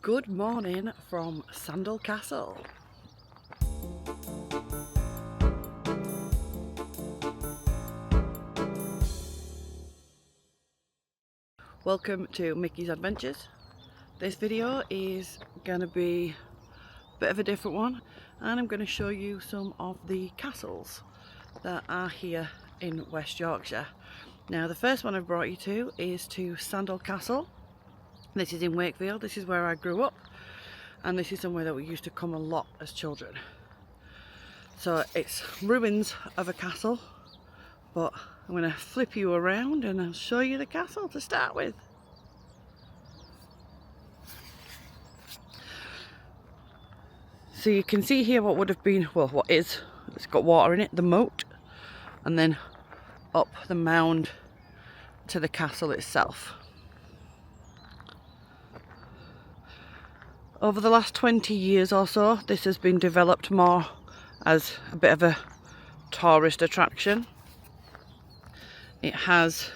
Good morning from Sandal Castle. Welcome to Mikki's Adventures. This video is going to be a bit of a different one, and I'm going to show you some of the castles that are here in West Yorkshire. Now, the first one I've brought you to is to Sandal Castle. This is in Wakefield. This is where I grew up, and this is somewhere that we used to come a lot as children. So it's ruins of a castle, but I'm going to flip you around and I'll show you the castle to start with. So you can see here what would have been, well, what is, it's got water in it, the moat, and then up the mound to the castle itself. Over the last 20 years or so, this has been developed more as a bit of a tourist attraction. It has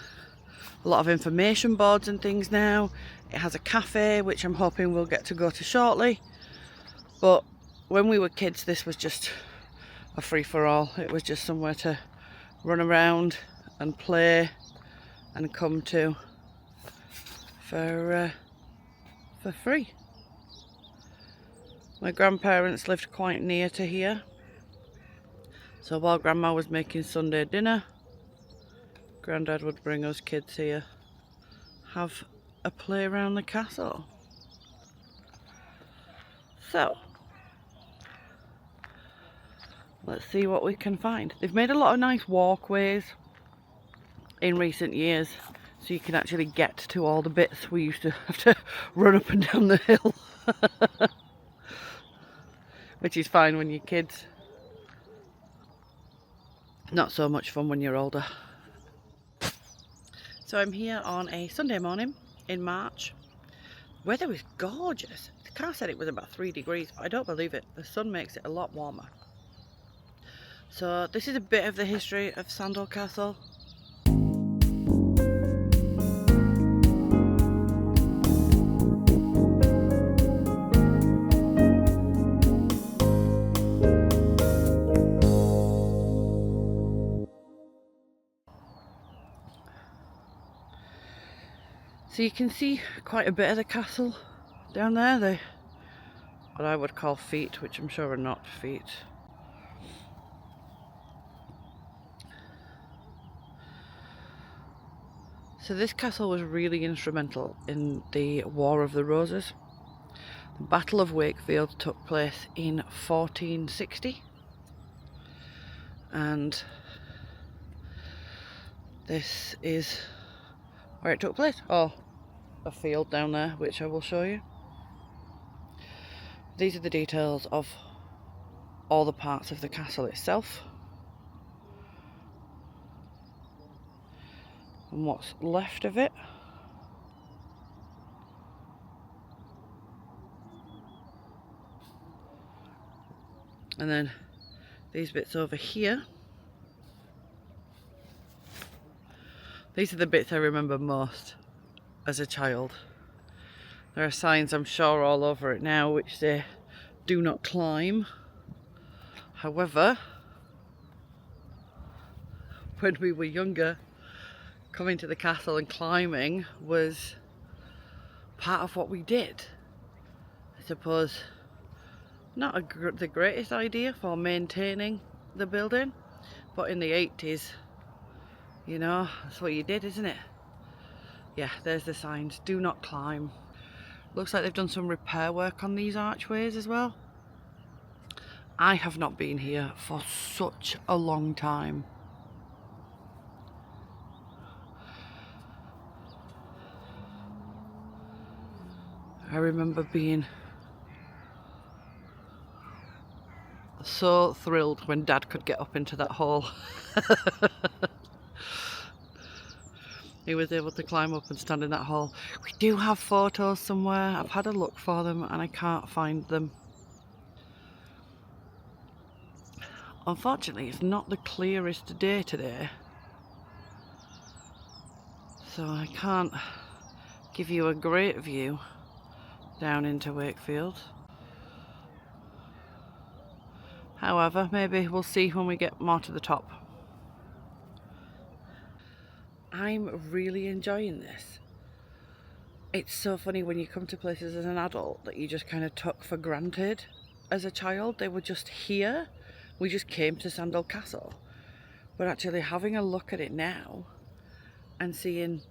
a lot of information boards and things now. It has a cafe, which I'm hoping we'll get to go to shortly. But when we were kids, this was just a free-for-all. It was just somewhere to run around and play and come to for free. My grandparents lived quite near to here, so while Grandma was making Sunday dinner, Grandad would bring us kids here, have a play around the castle. So, let's see what we can find. They've made a lot of nice walkways in recent years, so you can actually get to all the bits we used to have to run up and down the hill. Which is fine when you're kids. Not so much fun when you're older. So I'm here on a Sunday morning in March. Weather is gorgeous. The car said it was about 3 degrees, but I don't believe it. The sun makes it a lot warmer. So this is a bit of the history of Sandal Castle. So you can see quite a bit of the castle down there, what I would call feet, which I'm sure are not feet. So this castle was really instrumental in the War of the Roses. The Battle of Wakefield took place in 1460, and this is where it took place. Oh, a field down there, which I will show you. These are the details of all the parts of the castle itself and what's left of it. And then these bits over here, these are the bits I remember most as a child. There are signs, I'm sure, all over it now which say "do not climb." However, when we were younger, coming to the castle and climbing was part of what we did. I suppose not the greatest idea for maintaining the building, but in the 80s, you know, that's what you did, isn't it? Yeah, there's the signs, "do not climb." Looks like they've done some repair work on these archways as well. I have not been here for such a long time. I remember being so thrilled when Dad could get up into that hole. He was able to climb up and stand in that hole. We do have photos somewhere. I've had a look for them and I can't find them. Unfortunately, it's not the clearest day today, so I can't give you a great view, down into Wakefield. However, maybe we'll see when we get more to the top. I'm really enjoying this. It's so funny when you come to places as an adult that you just kind of took for granted. As a child, they were just here. We just came to Sandal Castle. But actually having a look at it now and seeing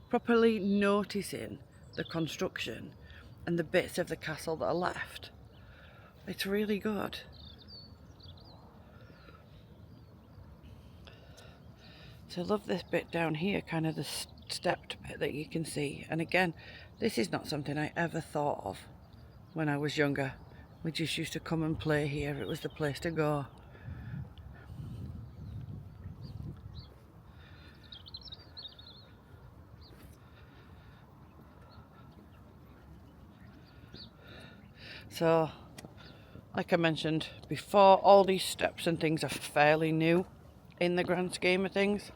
properly noticing the construction and the bits of the castle that are left, it's really good. So I love this bit down here, kind of the stepped bit that you can see. And again, this is not something I ever thought of when I was younger. We just used to come and play here. It was the place to go. So, like I mentioned before, all these steps and things are fairly new in the grand scheme of things.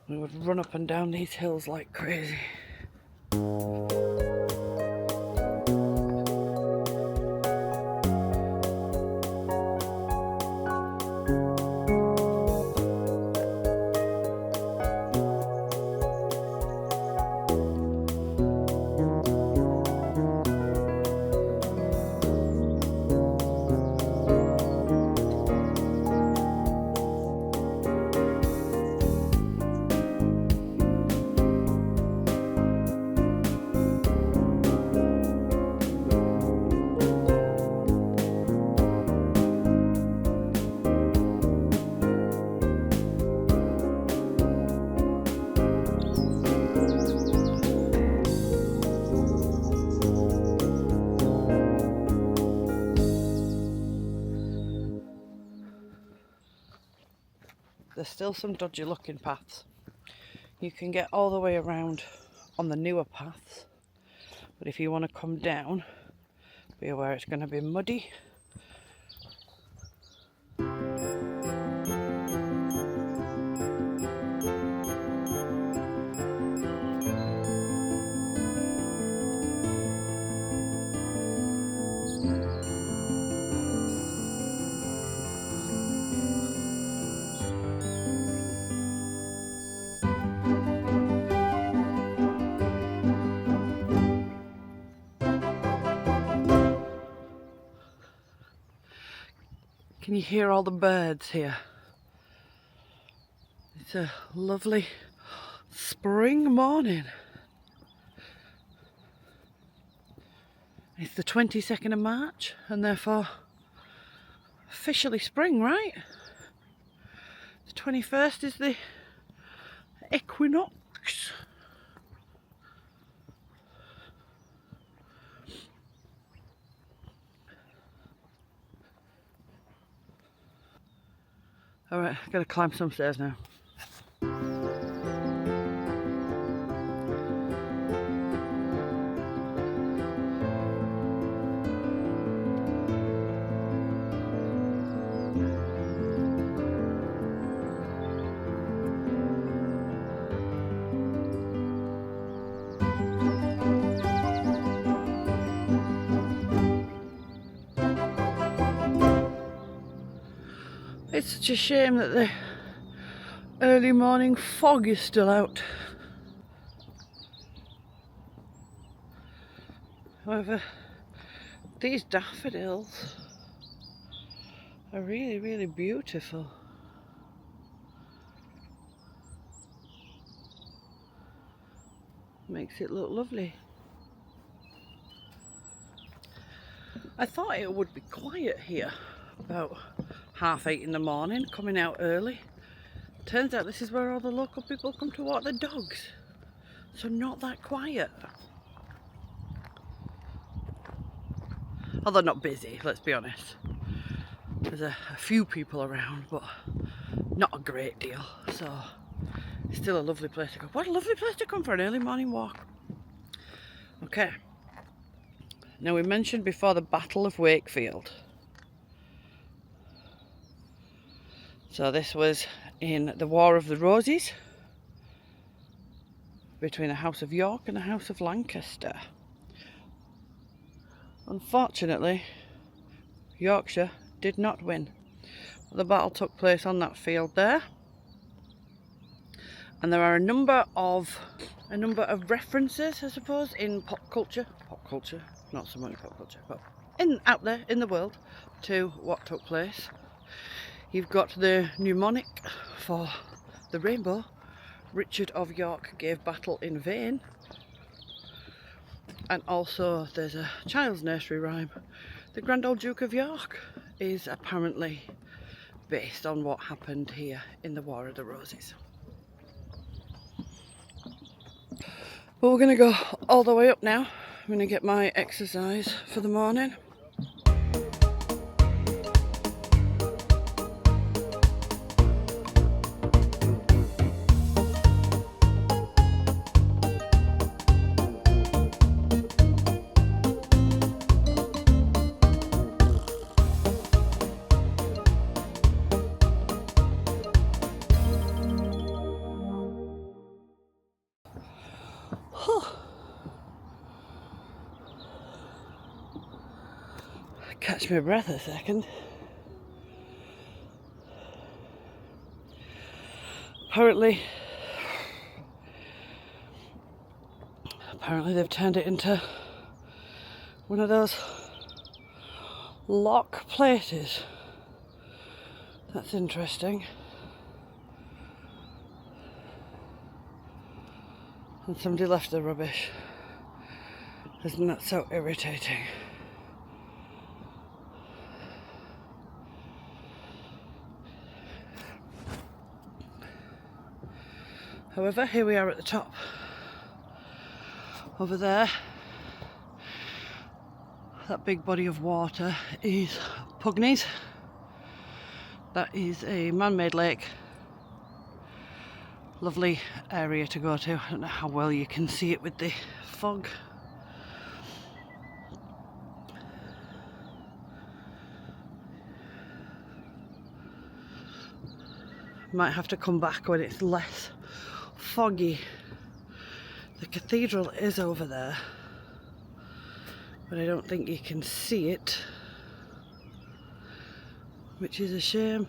We would run up and down these hills like crazy. There's still some dodgy looking paths. You can get all the way around on the newer paths, but if you want to come down, be aware it's going to be muddy. Can you hear all the birds here? It's a lovely spring morning. It's the 22nd of March and therefore officially spring, right? The 21st is the equinox. Alright, I've got to climb some stairs now. It's such a shame that the early morning fog is still out. However, these daffodils are really, really beautiful. Makes it look lovely. I thought it would be quiet here about 8:30 in the morning, coming out early. Turns out this is where all the local people come to walk their dogs, so not that quiet. Although not busy, let's be honest. There's a few people around, but not a great deal, so it's still a lovely place to go. What a lovely place to come for an early morning walk. Okay, now we mentioned before the Battle of Wakefield. So this was in the War of the Roses between the House of York and the House of Lancaster. Unfortunately, Yorkshire did not win. The battle took place on that field there, and there are a number of references, I suppose, in pop culture, not so much pop culture, but out there in the world, to what took place. You've got the mnemonic for the rainbow. Richard of York gave battle in vain. And also there's a child's nursery rhyme. The Grand Old Duke of York is apparently based on what happened here in the War of the Roses. But we're going to go all the way up now. I'm going to get my exercise for the morning. Catch my breath a second. Apparently they've turned it into one of those lock places. That's interesting. And somebody left the rubbish. Isn't that so irritating? However, here we are at the top. Over there, that big body of water is Pugneys. That is a man-made lake. Lovely area to go to. I don't know how well you can see it with the fog. Might have to come back when it's less foggy. The cathedral is over there, but I don't think you can see it, which is a shame.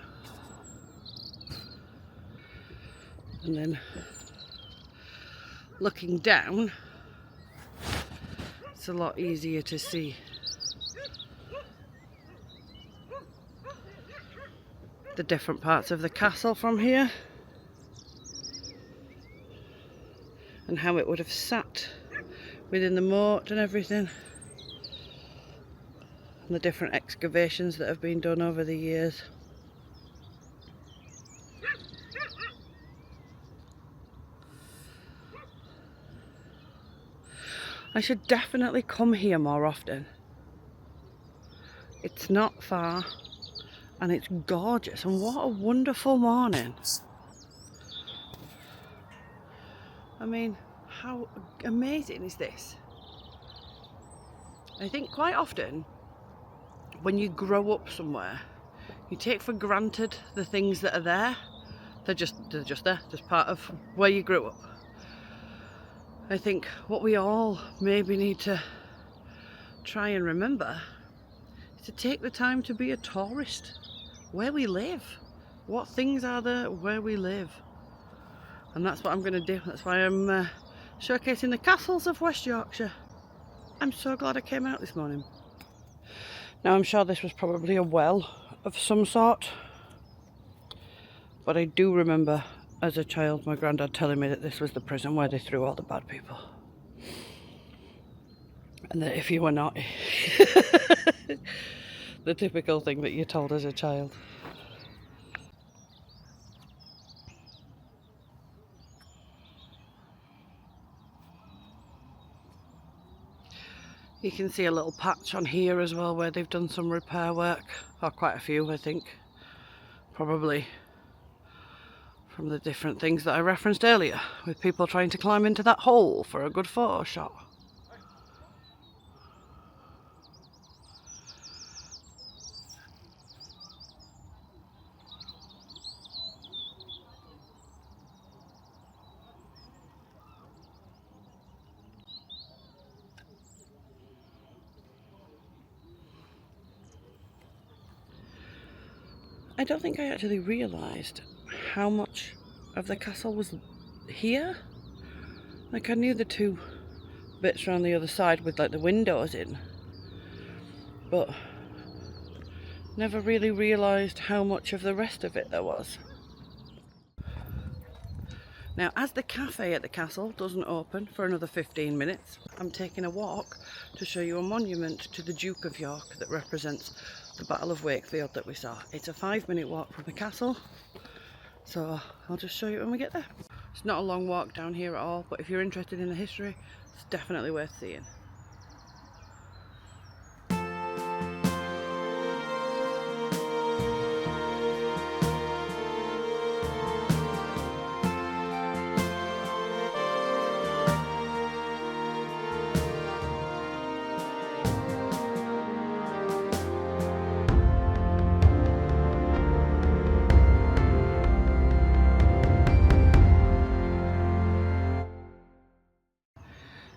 And then looking down, it's a lot easier to see the different parts of the castle from here and how it would have sat within the moat and everything, and the different excavations that have been done over the years. I should definitely come here more often. It's not far and it's gorgeous, and what a wonderful morning. I mean, how amazing is this? I think quite often when you grow up somewhere, you take for granted the things that are there. They're just there, just part of where you grew up. I think what we all maybe need to try and remember is to take the time to be a tourist where we live. What things are there where we live? And that's what I'm going to do. That's why I'm showcasing the castles of West Yorkshire. I'm so glad I came out this morning. Now, I'm sure this was probably a well of some sort, but I do remember as a child my granddad telling me that this was the prison where they threw all the bad people, and that if you were naughty, the typical thing that you're told as a child. You can see a little patch on here as well where they've done some repair work, or quite a few I think, probably from the different things that I referenced earlier, with people trying to climb into that hole for a good photo shot. I don't think I actually realised how much of the castle was here. Like, I knew the two bits around the other side with like the windows in, but never really realised how much of the rest of it there was. Now, as the cafe at the castle doesn't open for another 15 minutes, I'm taking a walk to show you a monument to the Duke of York that represents the Battle of Wakefield that we saw. It's a 5-minute walk from the castle, so I'll just show you when we get there. It's not a long walk down here at all, but if you're interested in the history, it's definitely worth seeing.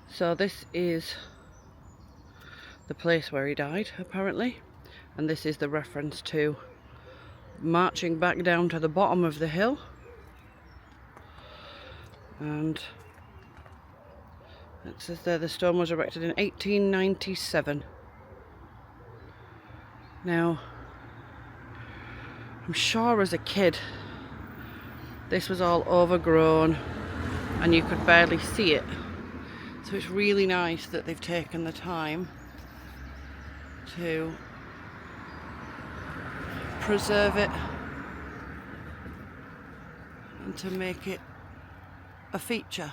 So this is the place where he died, apparently, and this is the reference to marching back down to the bottom of the hill. And it says there the stone was erected in 1897. Now, I'm sure as a kid this was all overgrown and you could barely see it. So it's really nice that they've taken the time to preserve it and to make it a feature.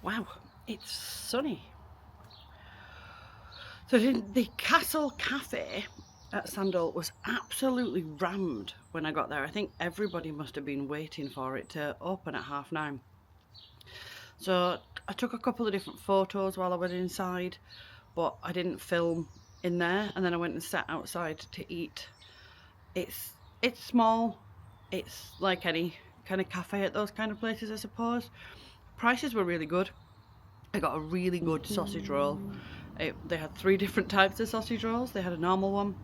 Wow, it's sunny. So the Castle Cafe at Sandal was absolutely rammed when I got there. I think everybody must have been waiting for it to open at 9:30. So I took a couple of different photos while I was inside, but I didn't film in there, and then I went and sat outside to eat. It's small, it's like any kind of cafe at those kind of places, I suppose. Prices were really good. I got a really good sausage roll. They had 3 different types of sausage rolls. They had a normal one,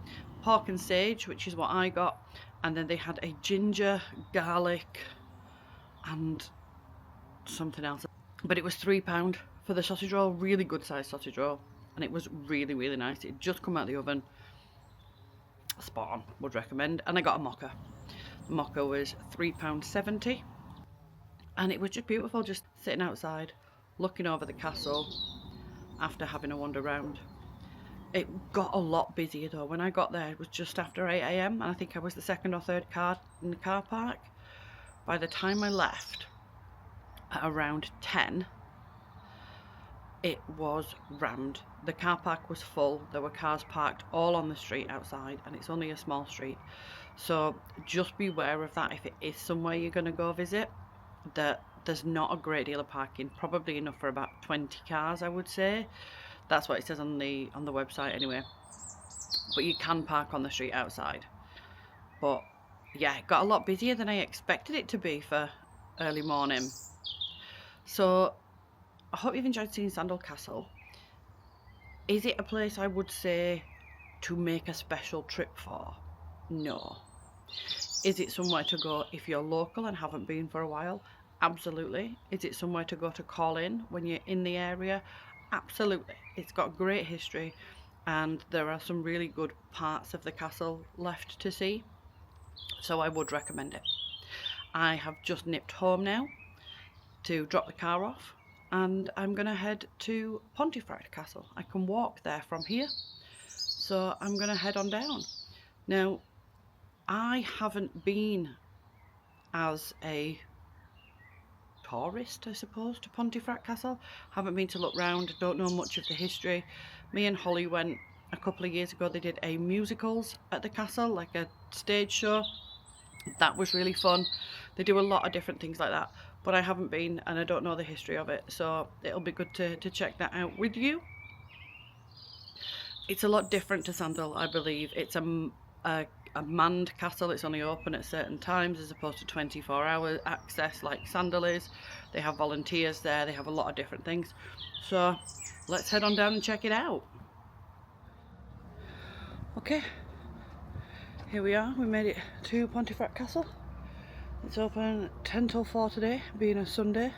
pork and sage, which is what I got, and then they had a ginger, garlic and something else. But it was £3 for the sausage roll, really good sized sausage roll, and it was really, really nice. It just come out of the oven, spot on, would recommend. And I got a mocha. The mocha was £3.70, and it was just beautiful, just sitting outside looking over the castle after having a wander around. It got a lot busier though. When I got there, it was just after 8 AM, and I think I was the second or third car in the car park. By the time I left at around 10, it was rammed. The car park was full. There were cars parked all on the street outside, and it's only a small street, so just beware of that if it is somewhere you're going to go visit, that there's not a great deal of parking, probably enough for about 20 cars, I would say. That's what it says on the website anyway, but you can park on the street outside. But yeah, it got a lot busier than I expected it to be for early morning. So I hope you've enjoyed seeing Sandal Castle. Is it a place I would say to make a special trip for? No. Is it somewhere to go if you're local and haven't been for a while? Absolutely. Is it somewhere to go to call in when you're in the area? Absolutely. It's got great history, and there are some really good parts of the castle left to see, so I would recommend it. I have just nipped home now to drop the car off, and I'm gonna head to Pontefract Castle. I can walk there from here, so I'm gonna head on down. Now, I haven't been as a tourist, I suppose, to Pontefract Castle. Haven't been to look round, don't know much of the history. Me and Holly went a couple of years ago. They did a musicals at the castle, like a stage show. That was really fun. They do a lot of different things like that, but I haven't been and I don't know the history of it, so it'll be good to check that out with you. It's a lot different to Sandal, I believe. It's a a manned castle. It's only open at certain times as opposed to 24-hour access like Sandal is. They have volunteers there, they have a lot of different things. So let's head on down and check it out. Okay, here we are, we made it to Pontefract Castle. It's open 10 till 4 today, being a Sunday.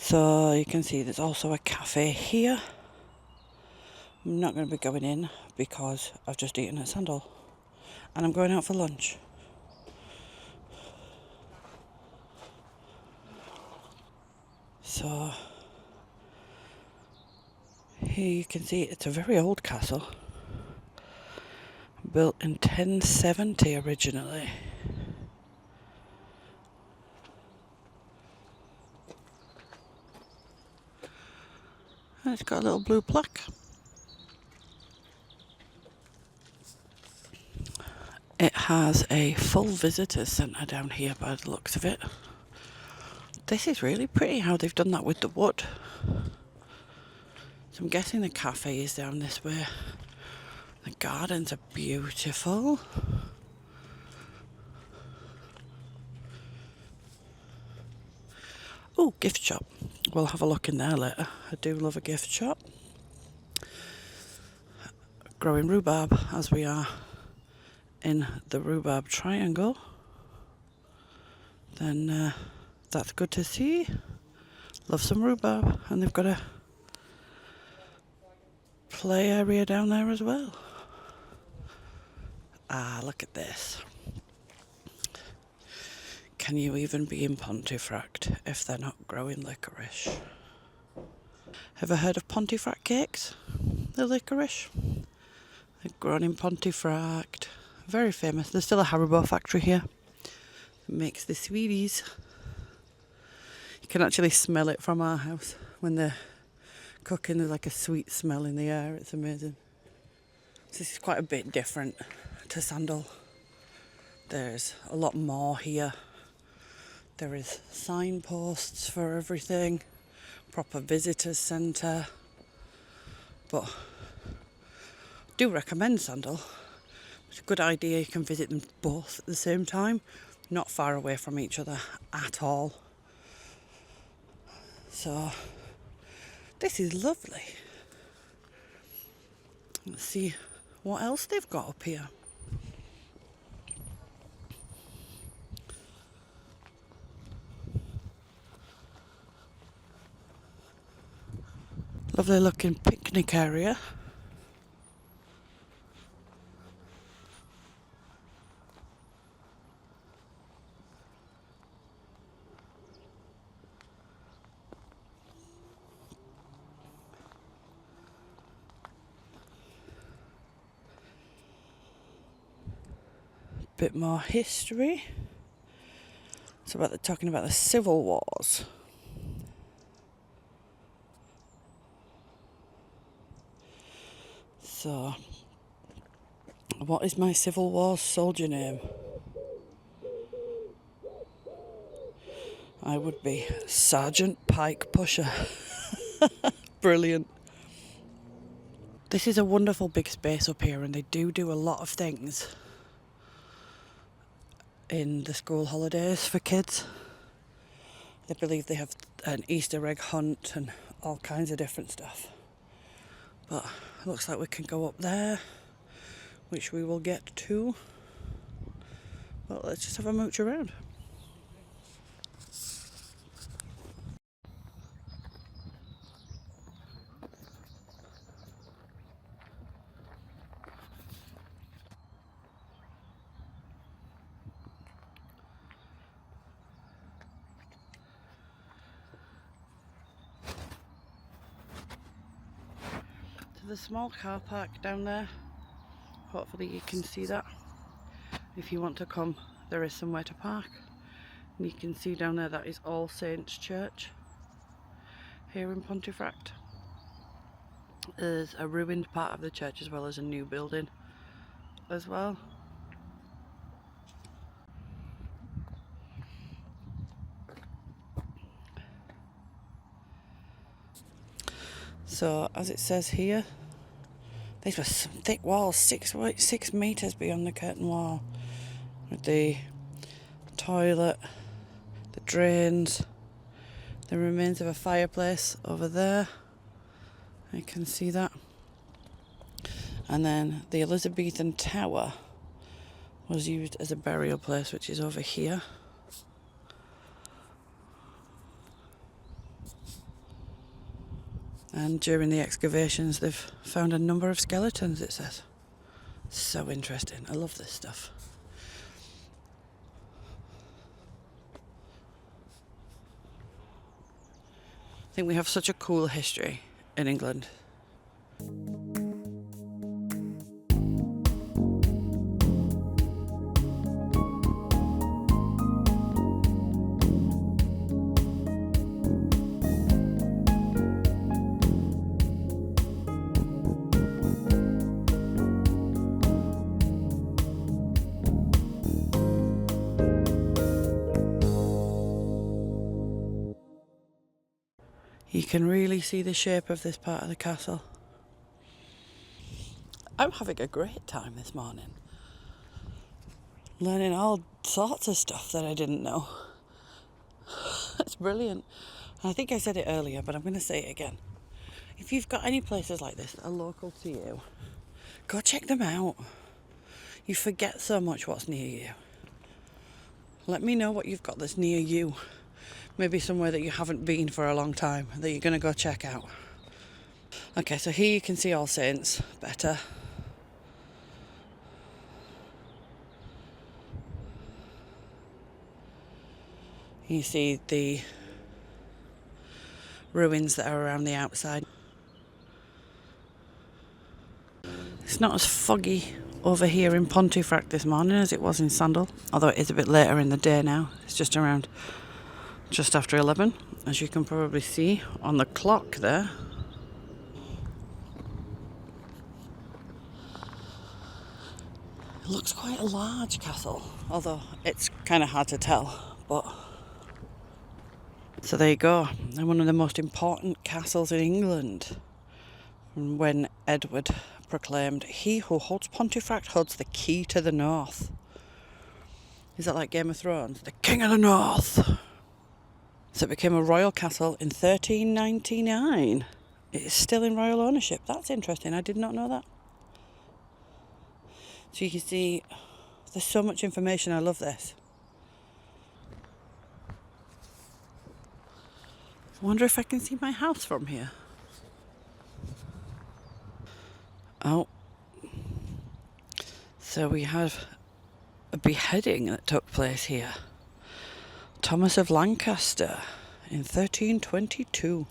So you can see there's also a cafe here. I'm not going to be going in because I've just eaten at Sandal and I'm going out for lunch. So here you can see it's a very old castle, built in 1070 originally. And it's got a little blue plaque. It has a full visitor centre down here by the looks of it. This is really pretty how they've done that with the wood. So I'm guessing the cafe is down this way. The gardens are beautiful. Oh, gift shop. We'll have a look in there later. I do love a gift shop. Growing rhubarb as we are in the rhubarb triangle. Then that's good to see. Love some rhubarb. And they've got a play area down there as well. Ah, look at this. Can you even be in Pontefract if they're not growing licorice? Ever heard of Pontefract cakes? The licorice? They're grown in Pontefract. Very famous. There's still a Haribo factory here. It makes the sweeties. You can actually smell it from our house when they're cooking. There's like a sweet smell in the air. It's amazing. This is quite a bit different to Sandal. There's a lot more here. There is signposts for everything, proper visitors centre, but I do recommend Sandal. It's a good idea, you can visit them both at the same time, not far away from each other at all. So this is lovely. Let's see what else they've got up here. Lovely looking picnic area. Bit more history. It's about talking about the civil wars. So, what is my Civil War soldier name? I would be Sergeant Pike Pusher. Brilliant. This is a wonderful big space up here, and they do a lot of things in the school holidays for kids. I believe they have an Easter egg hunt and all kinds of different stuff. But it looks like we can go up there, which we will get to. But let's just have a mooch around. The small car park down there, hopefully you can see that. If you want to come, there is somewhere to park. And you can see down there that is All Saints Church here in Pontefract. There's a ruined part of the church as well as a new building as well. So as it says here, these were some thick walls, 6 metres beyond the curtain wall, with the toilet, the drains, the remains of a fireplace over there. You can see that. And then the Elizabethan tower was used as a burial place, which is over here. And during the excavations they've found a number of skeletons, it says. So interesting. I love this stuff. I think we have such a cool history in England. You can really see the shape of this part of the castle. I'm having a great time this morning, learning all sorts of stuff that I didn't know. It's brilliant. I think I said it earlier, but I'm going to say it again. If you've got any places like this that are local to you, go check them out. You forget so much what's near you. Let me know what you've got that's near you. Maybe somewhere that you haven't been for a long time that you're going to go check out. Okay, so here you can see All Saints better. You see the ruins that are around the outside. It's not as foggy over here in Pontefract this morning as it was in Sandal, although it is a bit later in the day now. It's just after 11, as you can probably see on the clock there. It looks quite a large castle, although it's kind of hard to tell, but... So there you go, and one of the most important castles in England. And when Edward proclaimed, "He who holds Pontefract holds the key to the north." Is that like Game of Thrones? The King of the North! So it became a royal castle in 1399. It is still in royal ownership. That's interesting. I did not know that. So you can see there's so much information. I love this. I wonder if I can see my house from here. Oh. So we have a beheading that took place here. Thomas of Lancaster in 1322.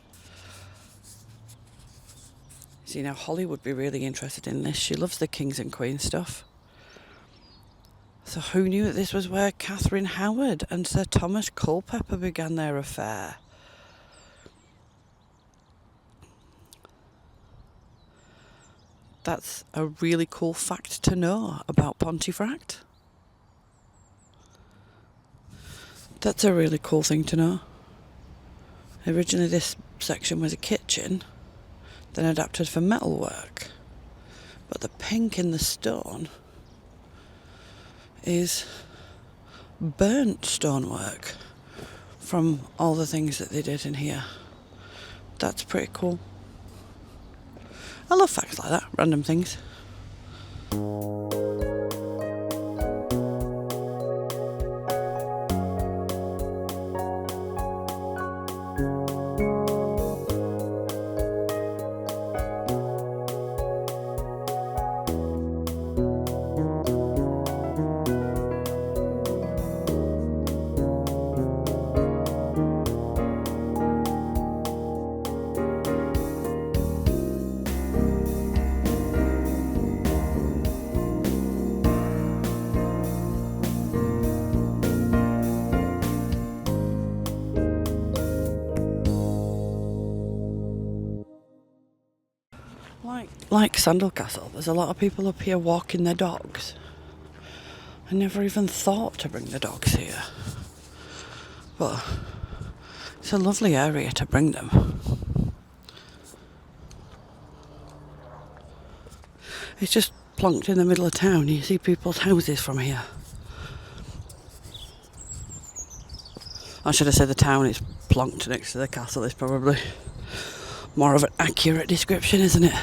See, now Holly would be really interested in this. She loves the kings and queens stuff. So who knew that this was where Catherine Howard and Sir Thomas Culpeper began their affair? That's a really cool fact to know about Pontefract. That's a really cool thing to know. Originally this section was a kitchen, then adapted for metalwork. But the pink in the stone is burnt stonework from all the things that they did in here. That's pretty cool. I love facts like that, random things. like Sandal Castle, there's a lot of people up here walking their dogs. I never even thought to bring the dogs here. But it's a lovely area to bring them. It's just plonked in the middle of town. You see people's houses from here. I should have said the town is plonked next to the castle. It's probably more of an accurate description, isn't it?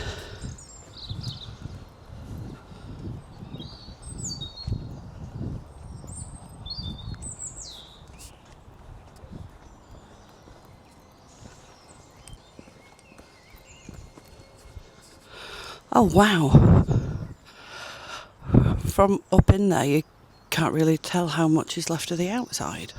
Oh wow. From up in there you can't really tell how much is left of the outside.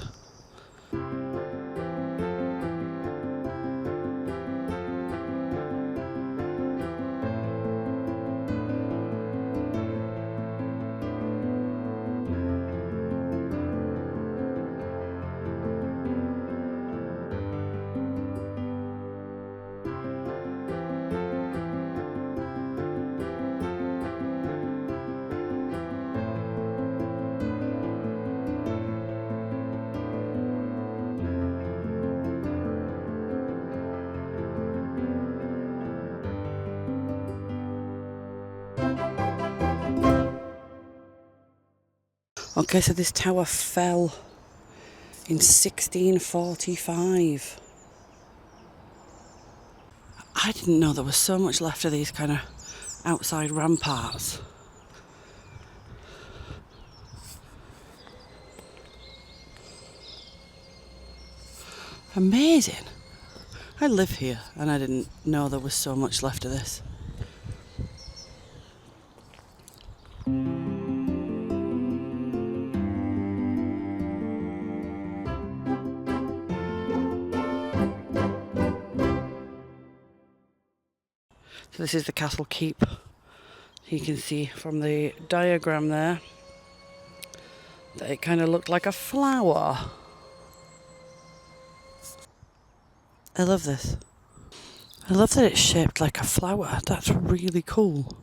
Okay, so this tower fell in 1645. I didn't know there was so much left of these kind of outside ramparts. Amazing. I live here and I didn't know there was so much left of this. So this is the castle keep. You can see from the diagram there that it kind of looked like a flower. I love this. I love that it's shaped like a flower. That's really cool.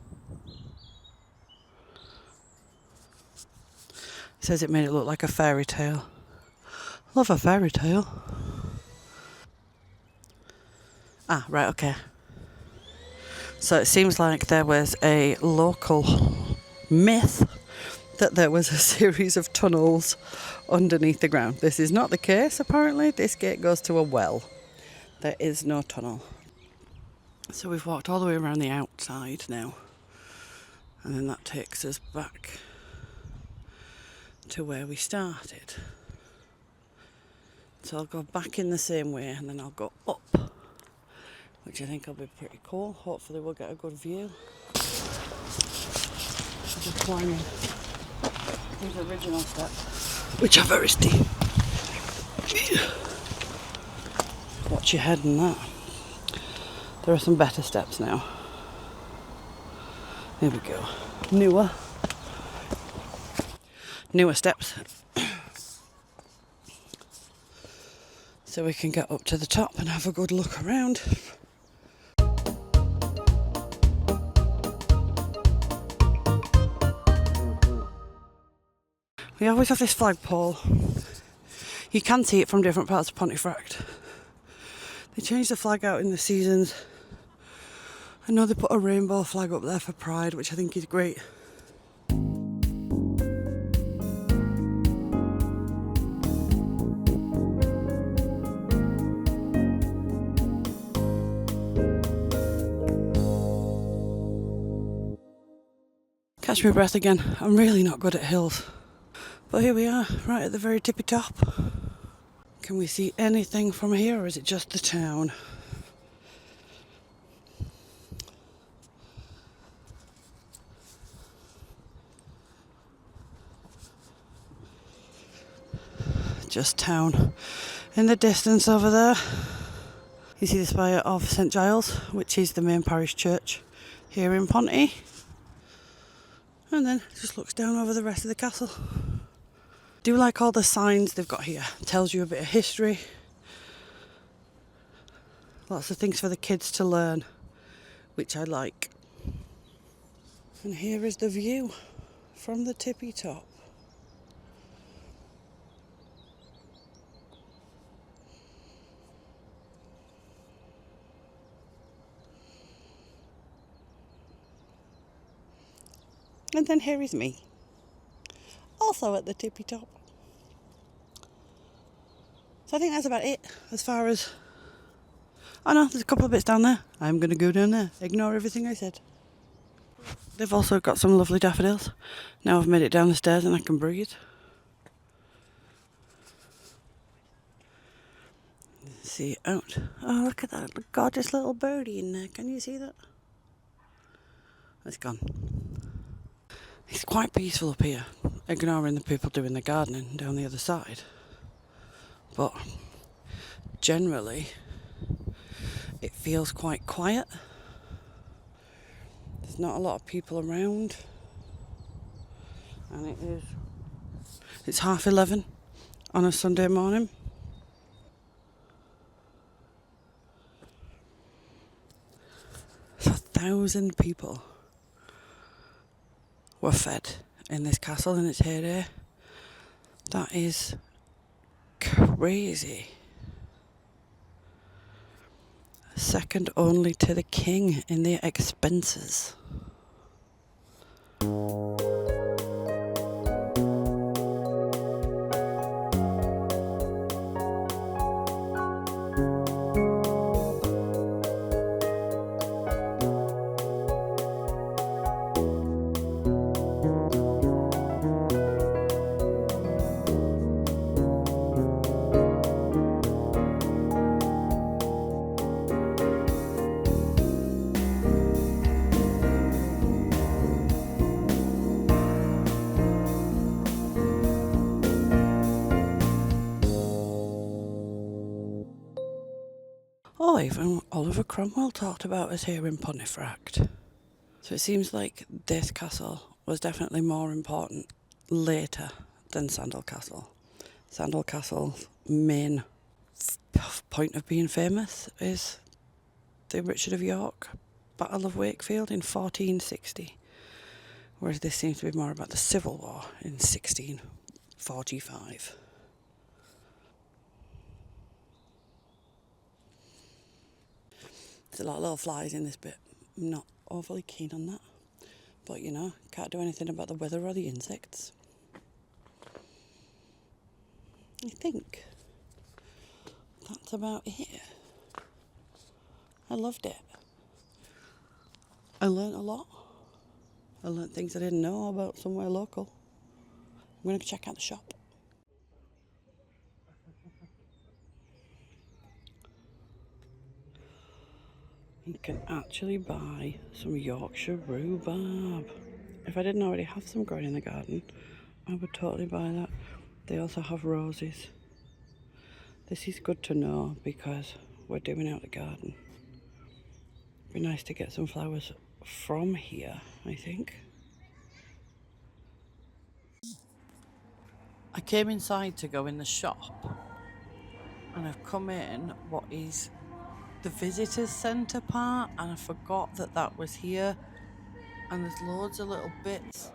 It says it made it look like a fairy tale. Love a fairy tale. Ah, right, okay. So it seems like there was a local myth that there was a series of tunnels underneath the ground. This is not the case, apparently. This gate goes to a well. There is no tunnel. So we've walked all the way around the outside now. And then that takes us back to where we started. So I'll go back in the same way and then I'll go up, which I think will be pretty cool. Hopefully we'll get a good view. I'll be climbing these original steps, which are very steep. Watch your head and that. There are some better steps now. There we go. Newer steps. So we can get up to the top and have a good look around. We always have this flagpole. You can see it from different parts of Pontefract. They change the flag out in the seasons. I know they put a rainbow flag up there for Pride, which I think is great. Catch my breath again. I'm really not good at hills. But here we are, right at the very tippy top. Can we see anything from here, or is it just the town? Just town. In the distance over there, you see the spire of St Giles, which is the main parish church here in Ponty. And then it just looks down over the rest of the castle. Do like all the signs they've got here. Tells you a bit of history. Lots of things for the kids to learn, which I like. And here is the view from the tippy top. And then here is me, also at the tippy top. So I think that's about it as far as... Oh no, there's a couple of bits down there. I'm going to go down there. Ignore everything I said. They've also got some lovely daffodils. Now I've made it down the stairs and I can breathe. See it out. Oh, look at that gorgeous little birdie in there. Can you see that? It's gone. It's quite peaceful up here, ignoring the people doing the gardening down the other side. But generally, it feels quite quiet. There's not a lot of people around. And it's 11:30 on a Sunday morning. So 1,000 people were fed in this castle in its heyday. That is crazy. Second only to the king in the expenses. Oh, even Oliver Cromwell talked about us here in Pontefract. So it seems like this castle was definitely more important later than Sandal Castle. Sandal Castle's main point of being famous is the Richard of York Battle of Wakefield in 1460, whereas this seems to be more about the Civil War in 1645. There's a lot of little flies in this bit. I'm not overly keen on that. But you know, can't do anything about the weather or the insects. I think that's about it. I loved it. I learnt a lot. I learnt things I didn't know about somewhere local. I'm going to check out the shop. You can actually buy some Yorkshire rhubarb. If I didn't already have some growing in the garden, I would totally buy that. They also have roses. This is good to know because we're doing out the garden. It'd be nice to get some flowers from here, I think. I came inside to go in the shop and I've come in what is the visitors centre part, and I forgot that that was here. And there's loads of little bits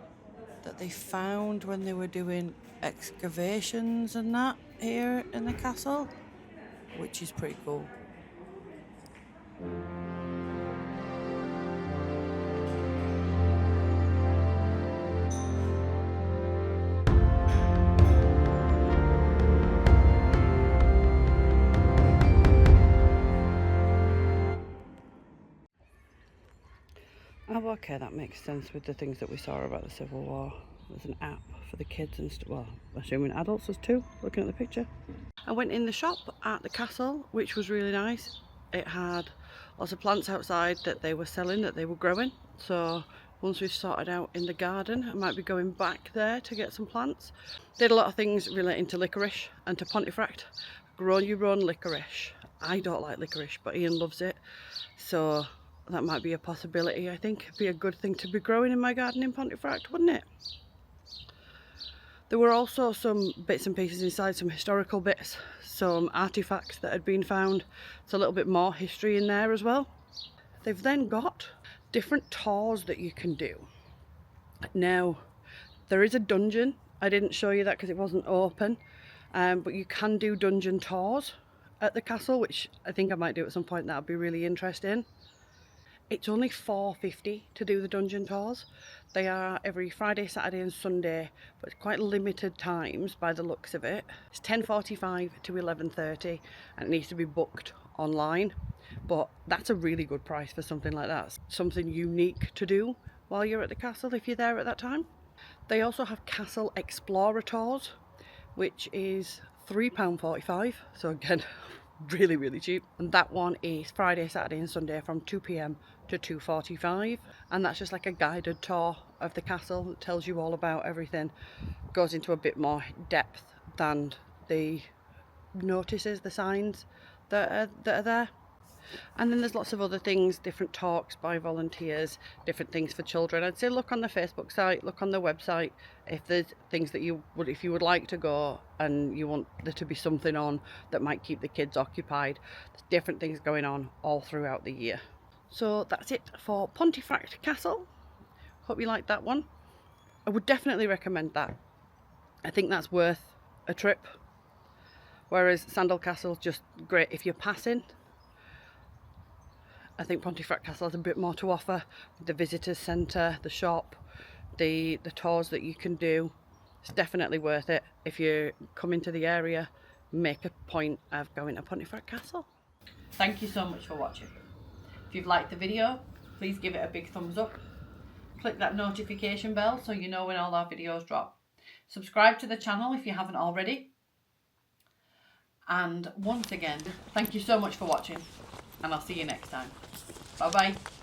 that they found when they were doing excavations and that here in the castle, which is pretty cool. Oh, okay, that makes sense with the things that we saw about the Civil War. There's an app for the kids and well, assuming adults as too, looking at the picture. I went in the shop at the castle, which was really nice. It had lots of plants outside that they were selling, that they were growing. So once we've sorted out in the garden, I might be going back there to get some plants. They had a lot of things relating to licorice and to Pontefract. Grow your own licorice. I don't like licorice, but Ian loves it. So that might be a possibility. I think it'd be a good thing to be growing in my garden in Pontefract, wouldn't it? There were also some bits and pieces inside, some historical bits, some artifacts that had been found. It's a little bit more history in there as well. They've then got different tours that you can do. Now, there is a dungeon. I didn't show you that because it wasn't open, but you can do dungeon tours at the castle, which I think I might do at some point. That would be really interesting. It's only £4.50 to do the dungeon tours. They are every Friday, Saturday and Sunday, but it's quite limited times by the looks of it. It's 10:45 to 11:30 and it needs to be booked online. But that's a really good price for something like that. Something unique to do while you're at the castle if you're there at that time. They also have Castle Explorer tours, which is £3.45. So again, really cheap. And that one is Friday, Saturday and Sunday from 2 p.m. to 2:45, and that's just like a guided tour of the castle. It tells you all about everything, goes into a bit more depth than the notices, the signs that are there. And then there's lots of other things, different talks by volunteers, different things for children. I'd say look on the Facebook site, look on the website if there's things that if you would like to go and you want there to be something on that might keep the kids occupied. There's different things going on all throughout the year. So that's it for Pontefract Castle. Hope you liked that one. I would definitely recommend that. I think that's worth a trip. Whereas Sandal Castle, just great if you're passing. I think Pontefract Castle has a bit more to offer with the visitors centre, the shop, the tours that you can do. It's definitely worth it. If you come into the area, make a point of going to Pontefract Castle. Thank you so much for watching. If you've liked the video, please give it a big thumbs up. Click that notification bell so you know when all our videos drop. Subscribe to the channel if you haven't already. And once again, thank you so much for watching, and I'll see you next time. Bye bye.